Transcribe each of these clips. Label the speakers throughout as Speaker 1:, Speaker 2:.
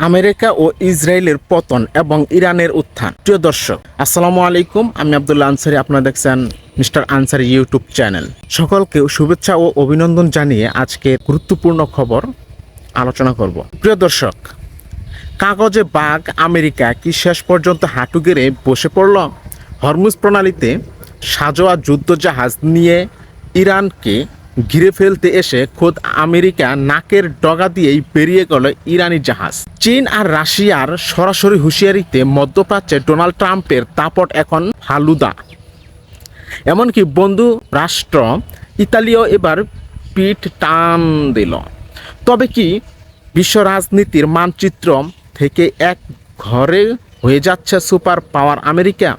Speaker 1: America ও ইসরায়েলের পতন এবং ইরানের উত্থান। প্রিয় দর্শক, আসসালামু আলাইকুম। আমি আব্দুল্লাহ আনসারি, আপনারা দেখছেন মিস্টার আনসারি ইউটিউব চ্যানেল। সকলকে শুভেচ্ছা ও অভিনন্দন জানিয়ে আজকে গুরুত্বপূর্ণ খবর আলোচনা করব। প্রিয় দর্শক, কাগজে বাঘ আমেরিকা কি শেষ পর্যন্ত হাঁটু গেড়ে বসে পড়ল? হরমুজ প্রণালীতে সাজোয়া যুদ্ধজাহাজ নিয়ে ইরানকে ঘিরে ফেলতে এসে খোদ আমেরিকা নাকের ডগা দিয়েই বেরিয়ে গেল ইরানি জাহাজ। চীন আর রাশিয়ার সরাসরি হুঁশিয়ারিতে মধ্যপ্রাচ্যে ডোনাল্ড ট্রাম্পের দাপট এখন ফালুদা। এমনকি বন্ধু রাষ্ট্র ইতালিও এবার পিঠ টান দিল। তবে কি বিশ্ব রাজনীতির মানচিত্র থেকে এক ঘরে হয়ে যাচ্ছে সুপার পাওয়ার আমেরিকা?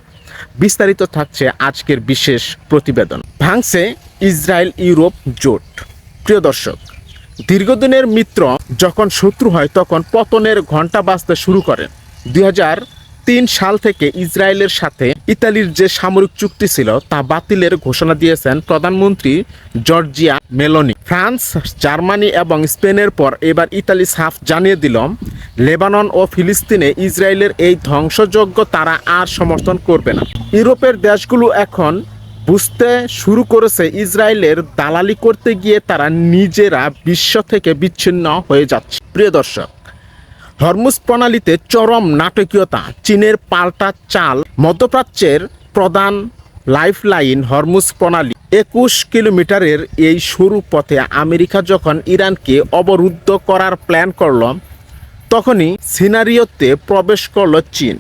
Speaker 1: বিস্তারিত থাকছে আজকের বিশেষ প্রতিবেদন। ভাঙছে ইসরায়েল ইউরোপ জোট। প্রিয় দর্শক, দীর্ঘদিনের মিত্র যখন শত্রু হয় তখন পতনের ঘণ্টা বাজতে শুরু করেন। 2003 সাল থেকে ইসরায়েলের সাথে ইতালির যে সামরিক চুক্তি ছিল তা বাতিলের ঘোষণা দিয়েছেন প্রধানমন্ত্রী জর্জিয়া মেলোনি। ফ্রান্স, জার্মানি এবং স্পেনের পর এবার ইতালি সাফ জানিয়ে দিল, লেবানন ও ফিলিস্তিনে ইসরায়েলের এই ধ্বংসযজ্ঞ তারা আর সমর্থন করবে না। ইউরোপের দেশগুলো এখন বুঝতে শুরু করেছে ইসরায়েলের দালালি করতে গিয়ে তারা নিজেরা বিশ্ব থেকে বিচ্ছিন্ন হয়ে যাচ্ছে। প্রিয় দর্শক, হরমুজ প্রণালীতে চরম নাটকীয়তা, চীনের পাল্টা চাল। মধ্যপ্রাচ্যের প্রধান লাইফলাইন হরমুজ প্রণালী 21 কিলোমিটারের এই সরু পথে আমেরিকা যখন ইরানকে অবরুদ্ধ করার প্ল্যান করল, তখনই সিনারিওতে প্রবেশ করল চীন।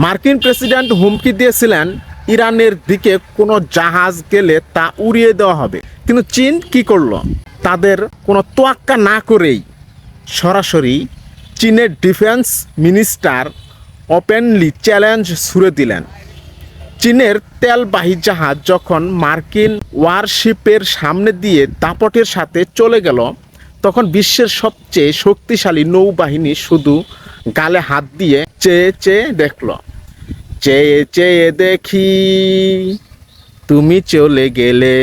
Speaker 1: মার্কিন প্রেসিডেন্ট হুমকি দিয়েছিলেন ইরানের দিকে কোনো জাহাজ গেলে তা উড়িয়ে দেওয়া হবে। কিন্তু চীন কি করলো? তাদের কোনো তোয়াক্কা না করেই সরাসরি চীনের ডিফেন্স মিনিস্টার ওপেনলি চ্যালেঞ্জ ছুড়ে দিলেন। চীনের তেলবাহী জাহাজ যখন মার্কিন ওয়ারশিপের সামনে দিয়ে দাপটের সাথে চলে গেল, তখন বিশ্বের সবচেয়ে শক্তিশালী নৌবাহিনী শুধু গালে হাত দিয়ে চেয়ে চেয়ে দেখল। চেয়ে চেয়ে দেখি তুমি চলে গেলে,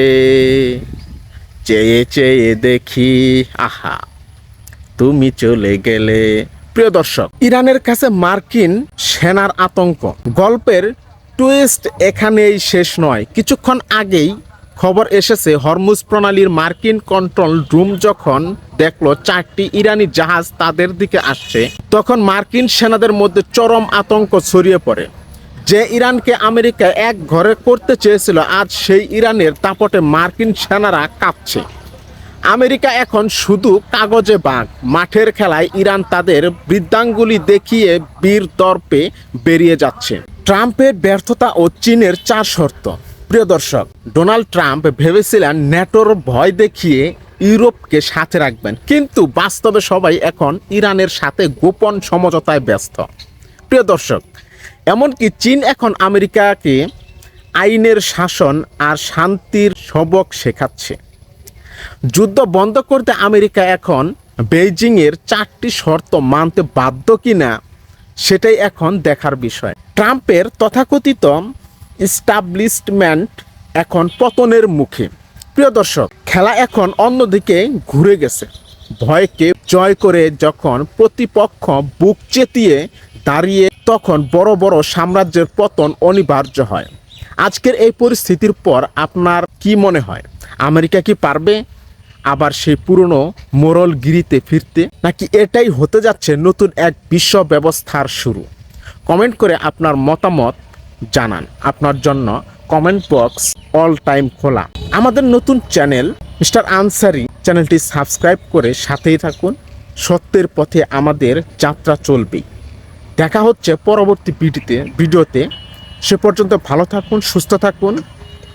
Speaker 1: চেয়ে চেয়ে দেখি আহা তুমি চলে গেলে। প্রিয় দর্শক, ইরানের কাছে মার্কিন সেনার আতঙ্ক। গল্পের টুইস্ট এখানেই শেষ নয়। কিছুক্ষণ আগেই খবর এসেছে হরমুজ প্রণালীর মার্কিন কন্ট্রোল রুম যখন দেখলো 4টি ইরানি জাহাজ তাদের দিকে আসছে, তখন মার্কিন সেনাদের মধ্যে চরম আতঙ্ক ছড়িয়ে পড়ে। যে ইরানকে আমেরিকা এক ঘরে করতে চেয়েছিল, আজ সেই ইরানের দাপটে মার্কিন সেনারা কাঁপছে। আমেরিকা এখন শুধু কাগজে বাঘ, মাঠের খেলায় ইরান তাদের বৃদ্ধাঙ্গুলি দেখিয়ে বীর দর্পে বেরিয়ে যাচ্ছে। ট্রাম্পের ব্যর্থতা ও চীনের 4 শর্ত। প্রিয় দর্শক, ডোনাল্ড ট্রাম্প ভেবেছিলেন ন্যাটোর ভয় দেখিয়ে ইউরোপকে সাথে রাখবেন, কিন্তু বাস্তবে সবাই এখন ইরানের সাথে গোপন সমঝোতায় ব্যস্ত। প্রিয় দর্শক, এমনকি চীন এখন আমেরিকাকে আইনের শাসন আর শান্তির সবক শেখাচ্ছে। যুদ্ধ বন্ধ করতে আমেরিকা এখন বেইজিংয়ের 4টি শর্ত মানতে বাধ্য কিনা সেটাই এখন দেখার বিষয়। ট্রাম্পের তথাকথিত এস্টাবলিশমেন্ট এখন পতনের মুখে। প্রিয় দর্শক, খেলা এখন অন্যদিকে ঘুরে গেছে। ভয়কে জয় করে যখন প্রতিপক্ষ বুক চেতিয়ে দাঁড়িয়ে, তখন বড় বড় সাম্রাজ্যের পতন অনিবার্য হয়। আজকের এই পরিস্থিতির পর আপনার কি মনে হয়? আমেরিকা কি পারবে আবার সেই পুরনো মোরলগিরিতে ফিরতে, নাকি এটাই হতে যাচ্ছে নতুন এক বিশ্ব ব্যবস্থার শুরু? কমেন্ট করে আপনার মতামত জানান। আপনার জন্য কমেন্ট বক্স অল টাইম খোলা। আমাদের নতুন চ্যানেল মিস্টার আনসারি চ্যানেলটি সাবস্ক্রাইব করে সাথেই থাকুন। সত্যের পথে আমাদের যাত্রা চলবেই। দেখা হচ্ছে পরবর্তী ভিডিওতে। সে পর্যন্ত ভালো থাকুন, সুস্থ থাকুন।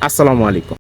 Speaker 1: আসসালামু আলাইকুম।